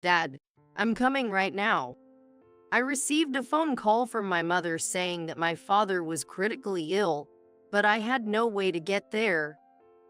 Dad, I'm coming right now. I received a phone call from my mother saying that my father was critically ill, but I had no way to get there.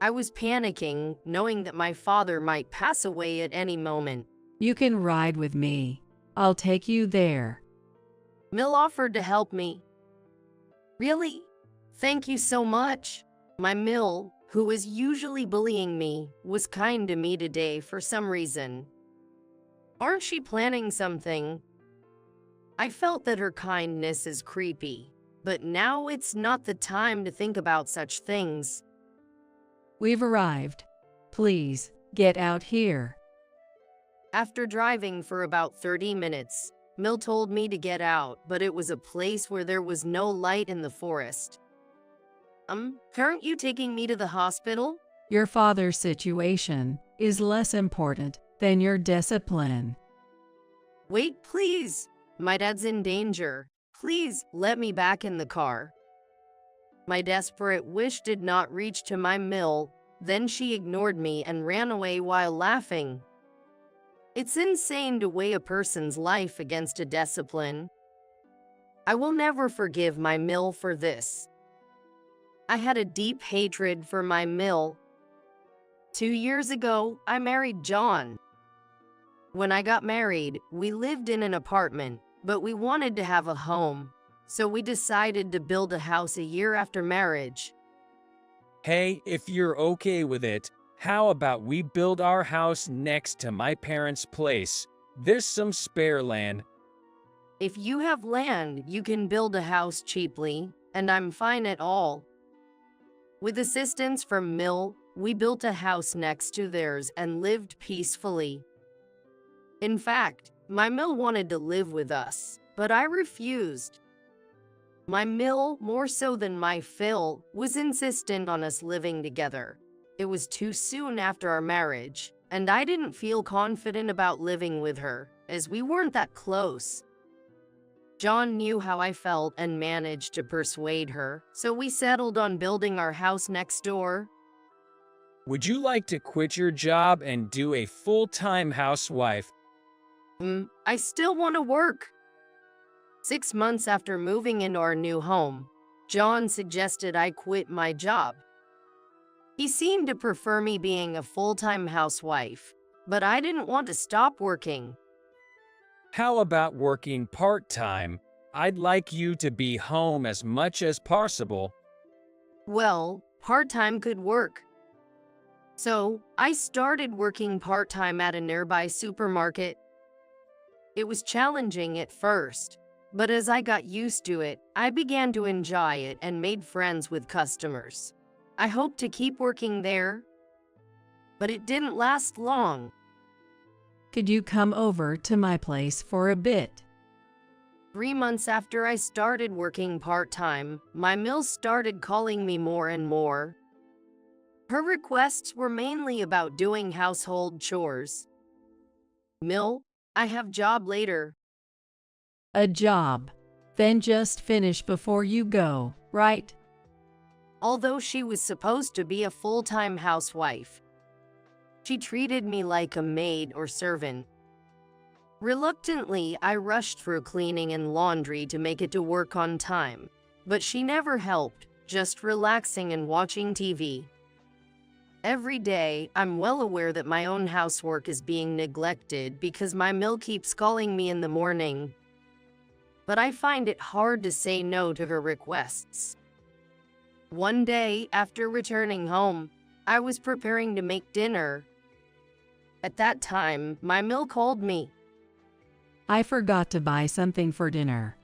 I was panicking, knowing that my father might pass away at any moment. You can ride with me. I'll take you there. Mill offered to help me. Really? Thank you so much. My Mill, who is usually bullying me, was kind to me today for some reason. Aren't she planning something? I felt that her kindness is creepy, but now it's not the time to think about such things. We've arrived. Please, get out here. After driving for about 30 minutes, Mill told me to get out, but it was a place where there was no light in the forest. Aren't you taking me to the hospital? Your father's situation is less important than your discipline. Wait, please. My dad's in danger. Please, let me back in the car. My desperate wish did not reach to my Mill. Then she ignored me and ran away while laughing. It's insane to weigh a person's life against a discipline. I will never forgive my Mill for this. I had a deep hatred for my Mill. 2 years ago, I married John. When I got married, we lived in an apartment, but we wanted to have a home, so we decided to build a house a year after marriage. Hey, if you're okay with it, how about we build our house next to my parents' place? There's some spare land. If you have land, you can build a house cheaply, and I'm fine at all. With assistance from Mill, we built a house next to theirs and lived peacefully. In fact, my Mill wanted to live with us, but I refused. My Mill, more so than my Phil, was insistent on us living together. It was too soon after our marriage, and I didn't feel confident about living with her, as we weren't that close. John knew how I felt and managed to persuade her, so we settled on building our house next door. Would you like to quit your job and do a full-time housewife? I still want to work. 6 months after moving into our new home, John suggested I quit my job. He seemed to prefer me being a full-time housewife, but I didn't want to stop working. How about working part-time? I'd like you to be home as much as possible. Well, part-time could work. So, I started working part-time at a nearby supermarket. It was challenging at first, but as I got used to it, I began to enjoy it and made friends with customers. I hoped to keep working there, but it didn't last long. Could you come over to my place for a bit? 3 months after I started working part-time, my Mill started calling me more and more. Her requests were mainly about doing household chores. Mill, I have job later. A job. Then just finish before you go, right? Although she was supposed to be a full-time housewife, she treated me like a maid or servant. Reluctantly, I rushed through cleaning and laundry to make it to work on time, but she never helped, just relaxing and watching TV. Every day, I'm well aware that my own housework is being neglected because my Mill keeps calling me in the morning. But I find it hard to say no to her requests. One day, after returning home, I was preparing to make dinner. At that time, my Mill called me. I forgot to buy something for dinner.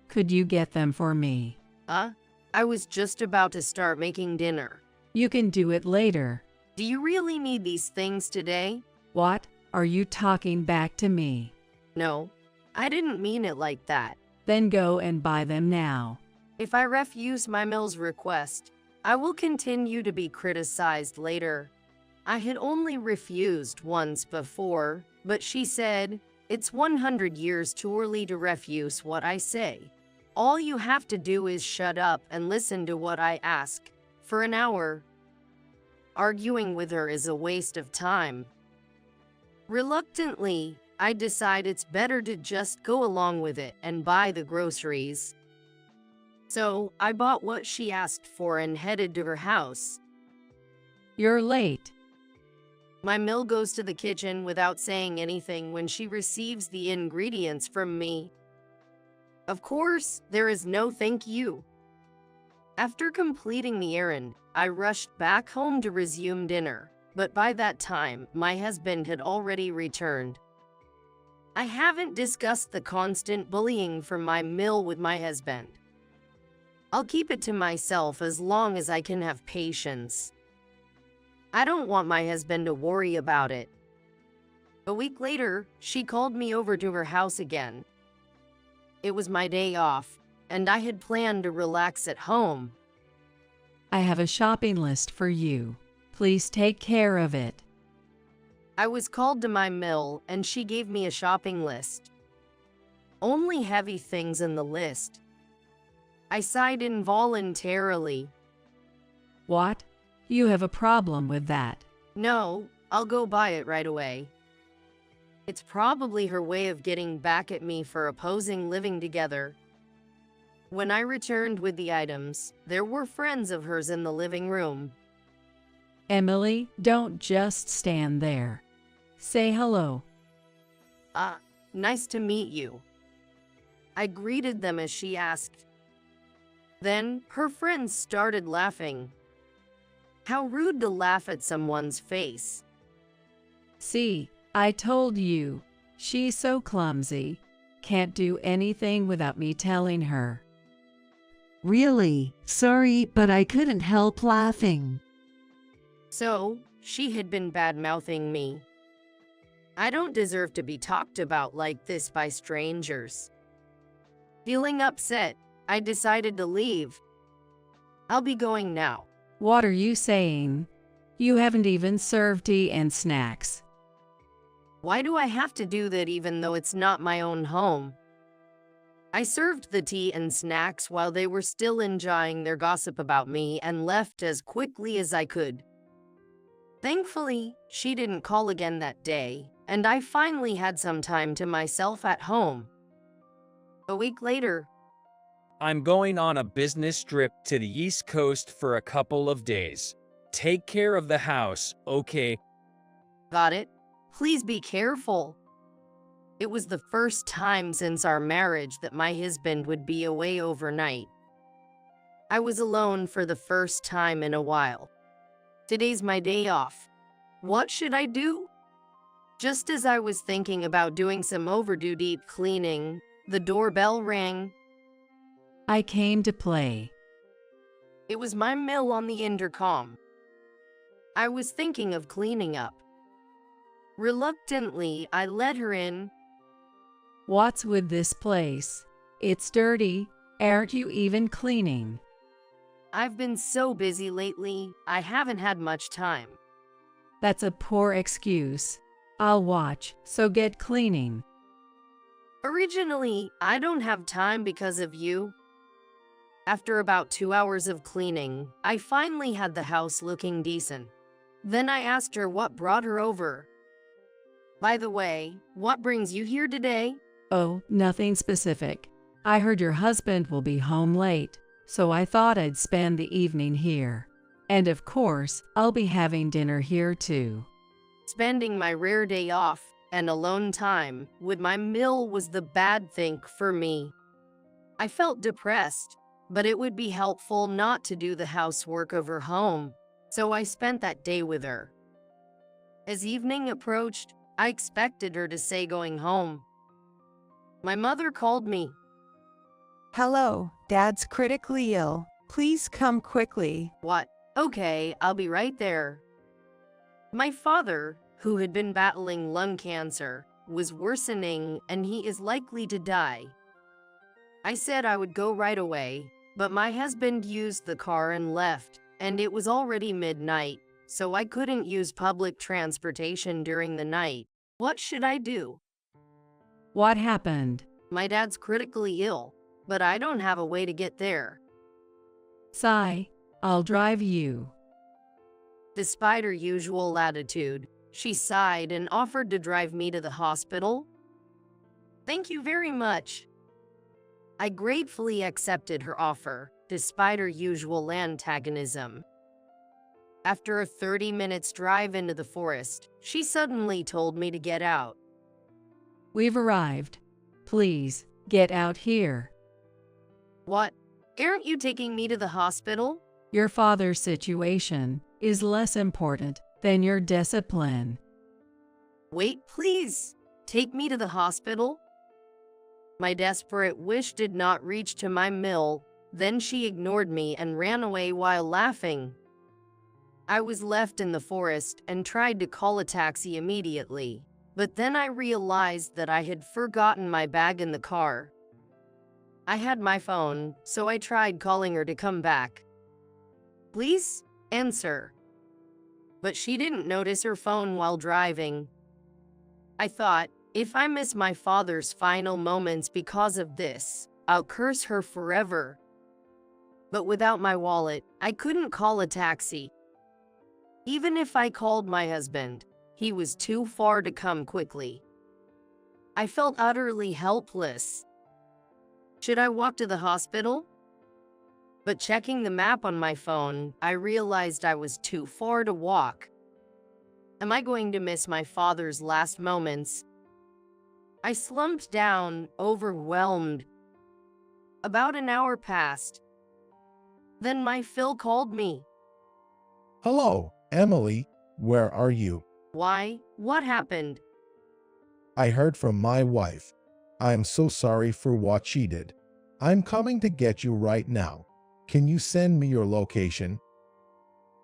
Could you get them for me? I was just about to start making dinner. You can do it later. Do you really need these things today? What? Are you talking back to me? No, I didn't mean it like that. Then go and buy them now. If I refuse my Mill's request, I will continue to be criticized later. I had only refused once before, but she said, "It's 100 years too early to refuse what I say. All you have to do is shut up and listen to what I ask." For an hour, arguing with her is a waste of time. Reluctantly, I decide it's better to just go along with it and buy the groceries. So I bought what she asked for and headed to her house. You're late. My MIL goes to the kitchen without saying anything when she receives the ingredients from me. Of course, there is no thank you. After completing the errand, I rushed back home to resume dinner, but by that time, my husband had already returned. I haven't discussed the constant bullying from my MIL with my husband. I'll keep it to myself as long as I can have patience. I don't want my husband to worry about it. A week later, she called me over to her house again. It was my day off, and I had planned to relax at home. I have a shopping list for you. Please take care of it. I was called to my MIL, and she gave me a shopping list. Only heavy things in the list. I sighed involuntarily. What? You have a problem with that? No, I'll go buy it right away. It's probably her way of getting back at me for opposing living together. When I returned with the items, there were friends of hers in the living room. Emily, don't just stand there. Say hello. Nice to meet you. I greeted them as she asked. Then, her friends started laughing. How rude to laugh at someone's face. See, I told you. She's so clumsy. Can't do anything without me telling her. Really, sorry, but I couldn't help laughing. So, she had been bad-mouthing me. I don't deserve to be talked about like this by strangers. Feeling upset, I decided to leave. I'll be going now. What are you saying? You haven't even served tea and snacks. Why do I have to do that even though it's not my own home? I served the tea and snacks while they were still enjoying their gossip about me and left as quickly as I could. Thankfully, she didn't call again that day, and I finally had some time to myself at home. A week later, I'm going on a business trip to the East Coast for a couple of days. Take care of the house, okay? got it? Please be careful. It was the first time since our marriage that my husband would be away overnight. I was alone for the first time in a while. Today's my day off. What should I do? Just as I was thinking about doing some overdue deep cleaning, the doorbell rang. I came to play. It was my MIL on the intercom. I was thinking of cleaning up. Reluctantly, I let her in. What's with this place? It's dirty. Aren't you even cleaning? I've been so busy lately, I haven't had much time. That's a poor excuse. I'll watch, so get cleaning. Originally, I don't have time because of you. After about 2 hours of cleaning, I finally had the house looking decent. Then I asked her what brought her over. By the way, what brings you here today? Oh, nothing specific. I heard your husband will be home late, so I thought I'd spend the evening here. And of course, I'll be having dinner here too. Spending my rare day off and alone time with my MIL was the bad thing for me. I felt depressed, but it would be helpful not to do the housework of her home, so I spent that day with her. As evening approached, I expected her to say going home. My mother called me. Hello, Dad's critically ill. Please come quickly. What? Okay, I'll be right there. My father, who had been battling lung cancer, was worsening and he is likely to die. I said I would go right away, but my husband used the car and left, and it was already midnight, so I couldn't use public transportation during the night. What should I do? What happened? My dad's critically ill, but I don't have a way to get there. Sigh, I'll drive you. Despite her usual attitude, she sighed and offered to drive me to the hospital. Thank you very much. I gratefully accepted her offer, despite her usual antagonism. After a 30 minutes drive into the forest, she suddenly told me to get out. We've arrived. Please, get out here. What? Aren't you taking me to the hospital? Your father's situation is less important than your discipline. Wait, please. Take me to the hospital? My desperate wish did not reach to my mill. Then she ignored me and ran away while laughing. I was left in the forest and tried to call a taxi immediately, but then I realized that I had forgotten my bag in the car. I had my phone, so I tried calling her to come back. Please, answer. But she didn't notice her phone while driving. I thought, if I miss my father's final moments because of this, I'll curse her forever. But without my wallet, I couldn't call a taxi. Even if I called my husband, he was too far to come quickly. I felt utterly helpless. Should I walk to the hospital? But checking the map on my phone, I realized I was too far to walk. Am I going to miss my father's last moments? I slumped down, overwhelmed. About an hour passed. Then my Phil called me. Hello, Emily. Where are you? Why? What happened? I heard from my wife. I am so sorry for what she did. I'm coming to get you right now. Can you send me your location?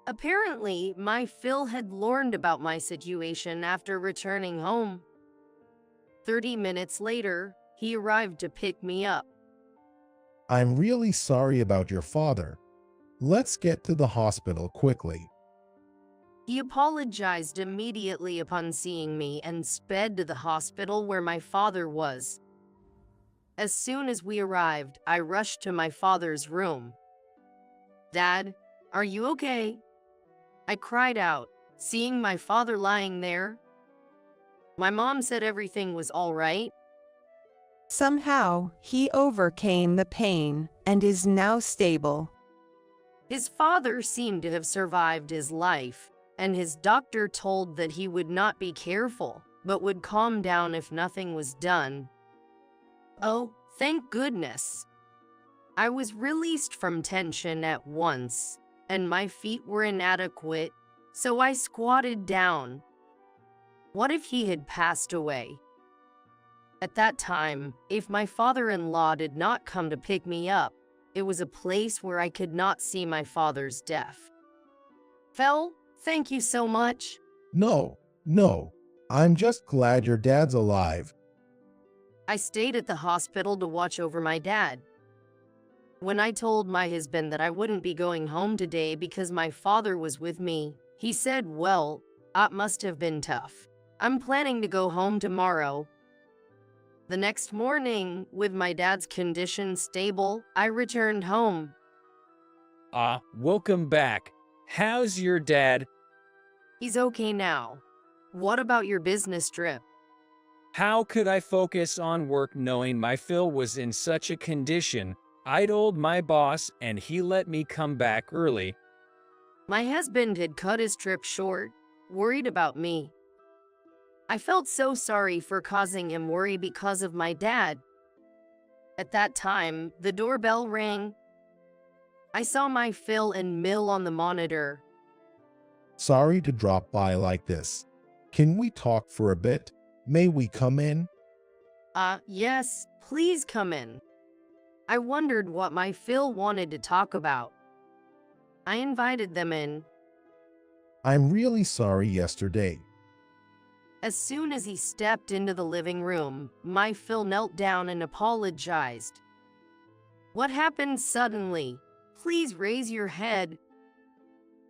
Apparently, my Phil had learned about my situation after returning home. 30 minutes later, he arrived to pick me up. I'm really sorry about your father. Let's get to the hospital quickly. He apologized immediately upon seeing me and sped to the hospital where my father was. As soon as we arrived, I rushed to my father's room. Dad, are you okay? I cried out, seeing my father lying there. My mom said everything was all right. Somehow, he overcame the pain and is now stable. His father seemed to have survived his life, and his doctor told that he would not be careful, but would calm down if nothing was done. Oh, thank goodness. I was released from tension at once, and my feet were inadequate, so I squatted down. What if he had passed away? At that time, if my father-in-law did not come to pick me up, it was a place where I could not see my father's death. Phil, thank you so much. No. I'm just glad your dad's alive. I stayed at the hospital to watch over my dad. When I told my husband that I wouldn't be going home today because my father was with me, he said, well, that must have been tough. I'm planning to go home tomorrow. The next morning, with my dad's condition stable, I returned home. Welcome back. How's your dad? He's okay now. What about your business trip? How could I focus on work knowing my Phil was in such a condition? I told my boss and he let me come back early. My husband had cut his trip short, worried about me. I felt so sorry for causing him worry because of my dad. At that time, the doorbell rang. I saw my Phil and MIL on the monitor. Sorry to drop by like this. Can we talk for a bit? May we come in? Yes, please come in. I wondered what my Phil wanted to talk about. I invited them in. I'm really sorry yesterday. As soon as he stepped into the living room, my Phil knelt down and apologized. What happened suddenly? Please raise your head.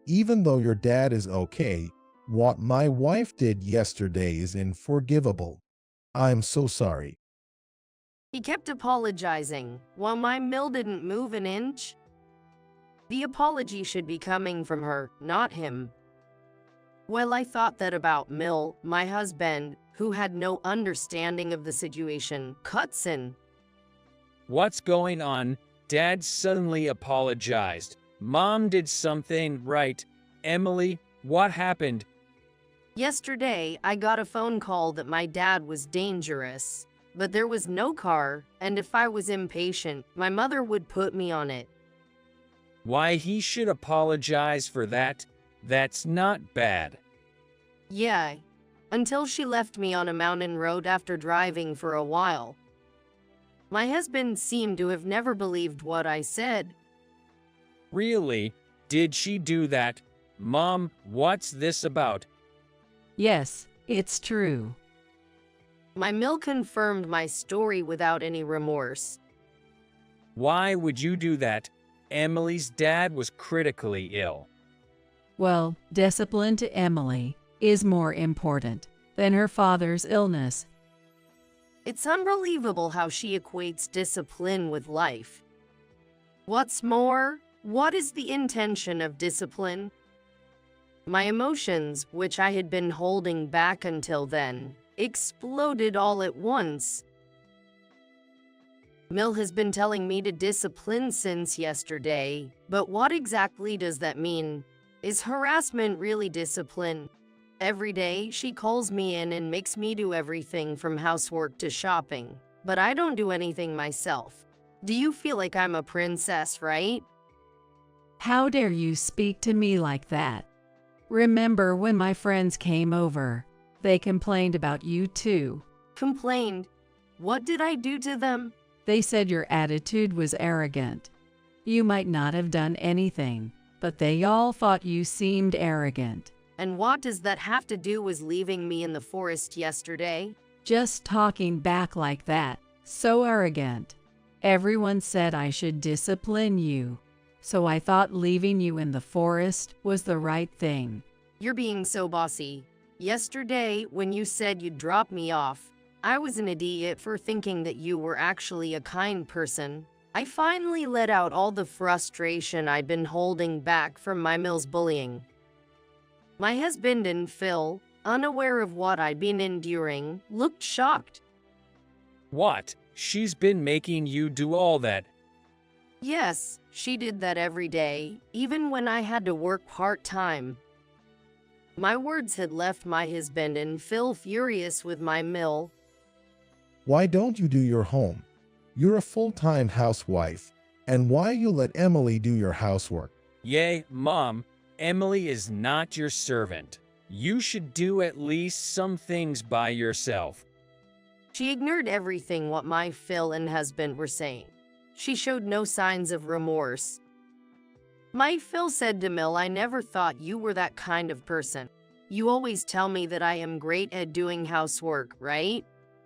Even though your dad is okay, what my wife did yesterday is unforgivable. I'm so sorry. He kept apologizing, while my MIL didn't move an inch. The apology should be coming from her, not him. Well, I thought that about MIL, my husband, who had no understanding of the situation, cuts in. What's going on? Dad suddenly apologized. Mom did something right. Emily, what happened? Yesterday, I got a phone call that my dad was dangerous, but there was no car, and if I was impatient, my mother would put me on it. Why, he should apologize for that. That's not bad. Yeah, until she left me on a mountain road after driving for a while. My husband seemed to have never believed what I said. Really? Did she do that? Mom, what's this about? Yes, it's true. My MIL confirmed my story without any remorse. Why would you do that? Emily's dad was critically ill. Well, discipline to Emily is more important than her father's illness. It's unbelievable how she equates discipline with life. What's more, what is the intention of discipline? My emotions, which I had been holding back until then, exploded all at once. MIL has been telling me to discipline since yesterday, but what exactly does that mean? Is harassment really discipline? Every day, she calls me in and makes me do everything from housework to shopping, but I don't do anything myself. Do you feel like I'm a princess, right? How dare you speak to me like that? Remember when my friends came over? They complained about you too. Complained? What did I do to them? They said your attitude was arrogant. You might not have done anything, but they all thought you seemed arrogant. And what does that have to do with leaving me in the forest yesterday? Just talking back like that, so arrogant. Everyone said I should discipline you, so I thought leaving you in the forest was the right thing. You're being so bossy. Yesterday, when you said you'd drop me off, I was an idiot for thinking that you were actually a kind person. I finally let out all the frustration I'd been holding back from my MIL's bullying. My husband and Phil, unaware of what I'd been enduring, looked shocked. What? She's been making you do all that? Yes, she did that every day, even when I had to work part-time. My words had left my husband and Phil furious with my MIL. Why don't you do your home? You're a full-time housewife. And why you let Emily do your housework? Yay, Mom. Emily is not your servant. You should do at least some things by yourself. She ignored everything what my Phil and husband were saying. She showed no signs of remorse. My Phil said to MIL, I never thought you were that kind of person. You always tell me that I am great at doing housework, right?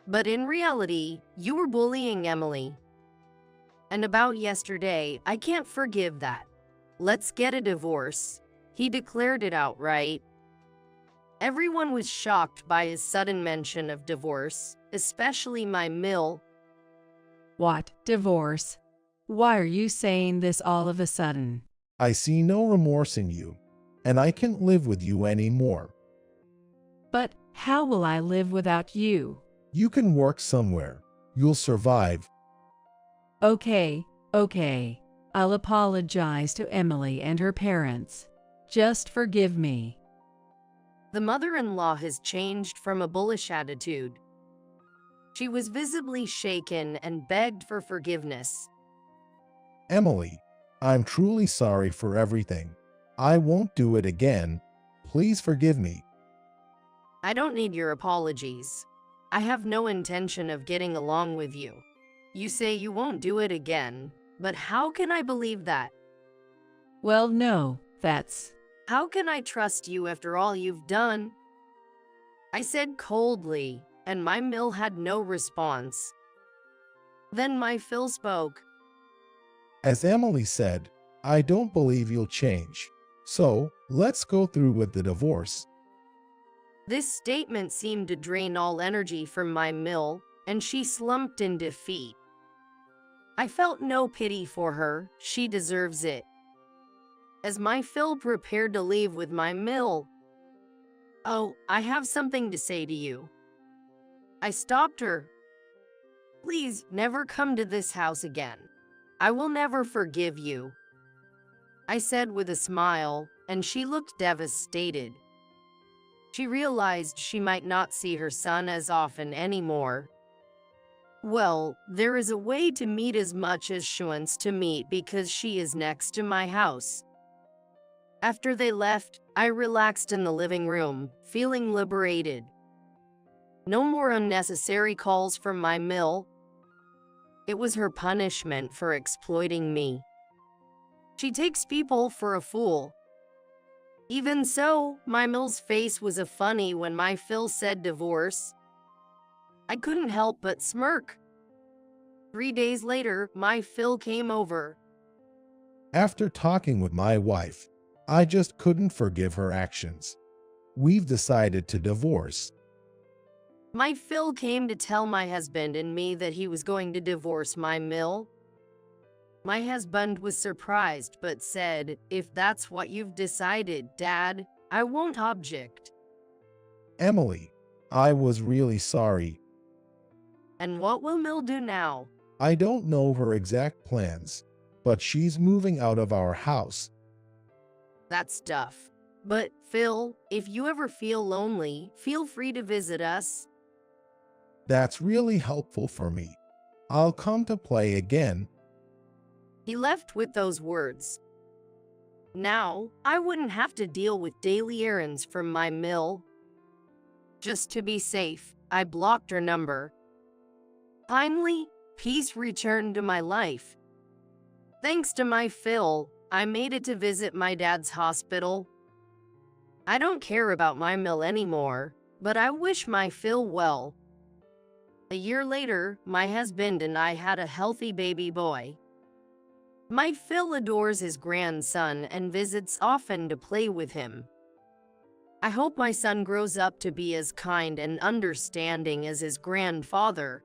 But in reality, you were bullying Emily. And about yesterday, I can't forgive that. Let's get a divorce. He declared it outright. Everyone was shocked by his sudden mention of divorce, especially my MIL. What? Divorce? Why are you saying this all of a sudden? I see no remorse in you, and I can't live with you anymore. But how will I live without you? You can work somewhere. You'll survive. Okay. I'll apologize to Emily and her parents. Just forgive me. The mother-in-law has changed from a bullish attitude. She was visibly shaken and begged for forgiveness. Emily, I'm truly sorry for everything. I won't do it again. Please forgive me. I don't need your apologies. I have no intention of getting along with you. You say you won't do it again, but how can I believe that? Well, no, that's... How can I trust you after all you've done? I said coldly, and my MIL had no response. Then my Phil spoke. As Emily said, I don't believe you'll change. So, let's go through with the divorce. This statement seemed to drain all energy from my MIL, and she slumped in defeat. I felt no pity for her. She deserves it. As my Phil prepared to leave with my MIL, "Oh, I have something to say to you." I stopped her. Please, never come to this house again. I will never forgive you, I said with a smile, and she looked devastated. She realized she might not see her son as often anymore. Well, there is a way to meet as much as she wants to meet because she is next to my house. After they left, I relaxed in the living room, feeling liberated. No more unnecessary calls from my MIL. It was her punishment for exploiting me. She takes people for a fool. Even so, my MIL's face was a funny when my Phil said divorce. I couldn't help but smirk. 3 days later, my Phil came over. After talking with my wife, I just couldn't forgive her actions. We've decided to divorce. My Phil came to tell my husband and me that he was going to divorce my MIL. My husband was surprised but said, "If that's what you've decided, Dad, I won't object." Emily, I was really sorry. And what will MIL do now? I don't know her exact plans, but she's moving out of our house. That's tough. But, Phil, if you ever feel lonely, feel free to visit us. That's really helpful for me. I'll come to play again. He left with those words. Now, I wouldn't have to deal with daily errands from my MIL. Just to be safe, I blocked her number. Finally, peace returned to my life. Thanks to my Phil, I made it to visit my dad's hospital. I don't care about my MIL anymore, but I wish my Phil well. A year later, my husband and I had a healthy baby boy. My Phil adores his grandson and visits often to play with him. I hope my son grows up to be as kind and understanding as his grandfather.